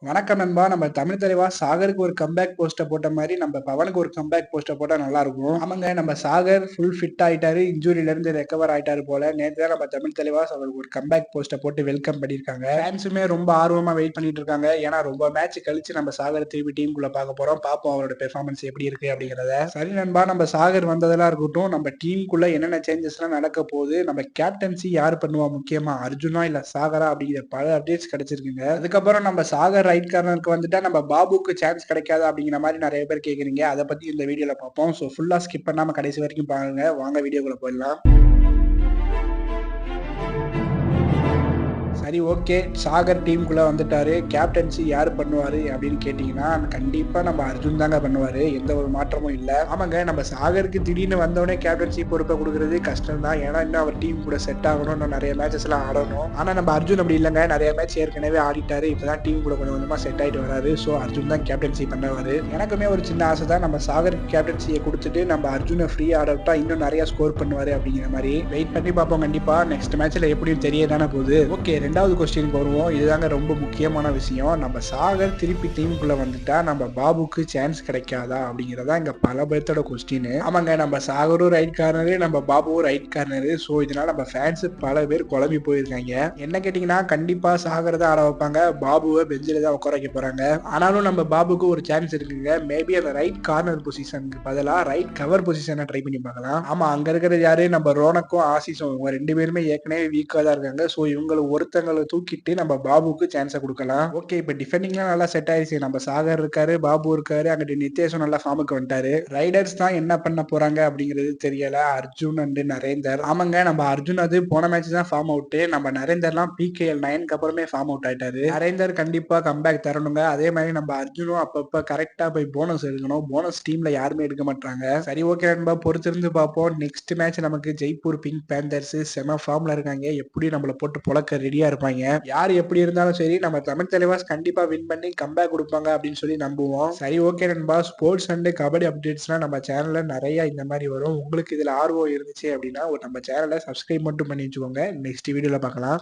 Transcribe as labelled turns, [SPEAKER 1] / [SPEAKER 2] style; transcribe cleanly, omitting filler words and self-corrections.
[SPEAKER 1] வணக்கம் நண்பா. நம்ம தமிழ் தலைவா சாகருக்கு ஒரு கம்பேக் போஸ்ட போட்ட மாரி, நம்ம பவனுக்கு ஒரு கம்பேக் போஸ்ட போட்டா நல்லா இருக்கும். ஆமாங்க, நம்ம சாகர் ஃபுல் ஃபிட் ஆயிட்டாரு. இன்ஜூரில இருந்து ரெக்கவர் ஆயிட்டாரு போல. நேத்து தான் நம்ம தமிழ் தலைவா அவருக்கு ஒரு கம்பேக் போஸ்ட போட்டு வெல்கம் பண்ணியிருக்காங்க. ஃபேன்ஸுமே ரொம்ப ஆர்வமா வெயிட் பண்ணிட்டு இருக்காங்க. ஏன்னா ரொம்ப மேட்ச் கழிச்சு நம்ம சாகர் திருப்பி டீமுக்குள்ள பார்க்க போறோம். பார்ப்போம் அவரோட பெர்ஃபார்மன்ஸ் எப்படி இருக்கு அப்படிங்கிறத. சரி நண்பா, நம்ம சாகர் வந்ததெல்லாம் இருக்கட்டும். நம்ம டீமுக்குள்ள என்னென்ன சேஞ்சஸ்லாம் நடக்க போகுது, நம்ம கேப்டன்சி யார் பண்ணுவா, முக்கியமா அர்ஜுனா இல்ல சாகரா அப்படிங்கிற பல அப்டேட்ஸ் கிடைச்சிருக்குங்க. அதுக்கப்புறம் நம்ம சாகர் ரைட் கார்னருக்கு வந்துட்டா நம்ம பாபுக்கு சான்ஸ் கிடைக்காதா அப்படிங்கிற மாதிரி நிறைய பேர் கேக்குறீங்க. அதை பத்தி இந்த வீடியோல பார்ப்போம். ஸோ ஃபுல்லா ஸ்கிப் பண்ணாம கடைசி வரைக்கும் பாருங்க. வாங்க வீடியோக்குள்ள போயிடலாம். சரி, ஓகே. சாகர் டீமுக்குள்ள வந்துட்டாரு. கேப்டன்சி யார் பண்ணுவாரு அப்படின்னு கேட்டீங்கன்னா, கண்டிப்பா நம்ம அர்ஜுன் தாங்க பண்ணுவாரு. எந்த ஒரு மாற்றமும் இல்ல. ஆமாங்க, நம்ம சாகருக்கு திடீர்னு வந்தவொடனே கேப்டன்சி பொறுப்பை கொடுக்கறது கஷ்டம் தான். ஏன்னா இன்னும் அவர் டீம் கூட செட் ஆகணும், இன்னும் நிறைய மேட்சஸ் எல்லாம் ஆடணும். ஆனா நம்ம அர்ஜுன் அப்படி இல்லைங்க. நிறைய மேட்ச் ஏற்கனவே ஆடிட்டாரு. இப்பதான் டீம் கூட கொஞ்சம் கொஞ்சமா செட் ஆயிட்டு வராரு. ஸோ அர்ஜுன் தான் கேப்டன்சி பண்ணுவாரு. எனக்குமே ஒரு சின்ன ஆசை தான், நம்ம சாகருக்கு கேப்டன்சியை கொடுத்துட்டு நம்ம அர்ஜுனை ஃப்ரீ ஆட விட்டா இன்னும் நிறைய ஸ்கோர் பண்ணுவாரு அப்படிங்கிற மாதிரி. வெயிட் பண்ணி பார்ப்போம். கண்டிப்பா நெக்ஸ்ட் மேட்ச்ல எப்படியும் தெரிய தானே போகுது. ஓகே, ரெண்டாவது கொஸ்டினுக்கு வருவோம். இதுதாங்க ரொம்ப முக்கியமான விஷயம். நம்ம சாகர் திருப்பி டீமுக்குள்ள வந்துட்டா நம்ம பாபுக்கு சான்ஸ் கிடைக்காதா அப்படிங்கிறதா இங்க பல பேர்த்தோட கொஸ்டின். ஆமாங்க, நம்ம சாகரும் ரைட் கார்னரு, நம்ம பாபுவும் ரைட் கார்னரு. ஸோ இதனால நம்ம ஃபேன்ஸ் பல பேர் குழம்பி போயிருக்காங்க. என்ன கேட்டீங்கன்னா, கண்டிப்பா சாகர் தான் ஆட வைப்பாங்க, பாபுவை பெஞ்சில தான் உட்கார வைக்க போறாங்க. ஆனாலும் நம்ம பாபுக்கு ஒரு சான்ஸ் இருக்குங்க. மேபி அந்த ரைட் கார்னர் பொசிஷனுக்கு பதிலா ரைட் கவர் பொசிஷனை ட்ரை பண்ணி பார்க்கலாம். ஆமா, அங்க இருக்கிறது யாரு, நம்ம ரோனக்கும் ஆசிஸும். இவங்க ரெண்டு பேருமே ஏற்கனவே வீக்கா தான் இருக்காங்க. ஸோ இவங்களை ஒருத்தங்களை தூக்கிட்டு நம்ம பாபுக்கு சான்ஸை கொடுக்கலாம். ஓகே, இப்போ டிஃபெண்டிங்லாம் நல்லா செட் ஆயிடுச்சு. நம்ம சாகர் இருக்காரு, பாபு இருக்காரு, அங்கிட்டு நித்தேஷும் நல்லா ஃபார்முக்கு வந்துட்டாரு. ரைடர்ஸ் தான் என்ன பண்ண போறாங்க அப்படிங்கிறது தெரியல. அர்ஜுன் அண்ட் நரேந்தர். ஆமாங்க, நம்ம அர்ஜுன் அது போன மேட்ச் தான் ஃபார்ம் அவுட். நம்ம நரேந்தர்லாம் PKL 9க்கு அப்புறமே ஃபார்ம் அவுட் ஆயிட்டாரு. நரேந்தர் கண்டிப்பா கம்பேக் தரணுங்க. அதே மாதிரி நம்ம அர்ஜுனும் அப்பப்ப கரெக்டா போய் போனஸ் எடுக்கணும். போனஸ் டீம்ல யாருமே எடுக்க மாட்டாங்க. சரி, ஓகே நண்பா, பொறுத்திருந்து பார்ப்போம். நெக்ஸ்ட் மேட்ச் நமக்கு ஜெய்ப்பூர் பிங்க் பேந்தர்ஸ் செம ஃபார்ம்ல இருக்காங்க. எப்படி நம்மள போட்டு பொழக்க ரெடியா இருப்பாங்க. யார் எப்படி இருந்தாலும் சரி, நம்ம தமிழ் தலைவாஸ் கண்டிப்பா வின் பண்ணி கம்பேக் கொடுப்பாங்க அப்படின்னு சொல்லி நம்புவோம். சரி, ஓகே நண்பா, ஸ்போர்ட்ஸ் அண்ட் கபடி அப்டேட்ஸ்லாம் நம்ம சேனல்ல நிறைய இந்த மாதிரி வரும். உங்களுக்கு இதுல ஆர்வம் இருந்துச்சு அப்படின்னா நம்ம சேனலை சப்ஸ்கிரைப் மட்டும் பண்ணி வச்சுக்கோங்க. நெக்ஸ்ட் வீடியோல பார்க்கலாம்.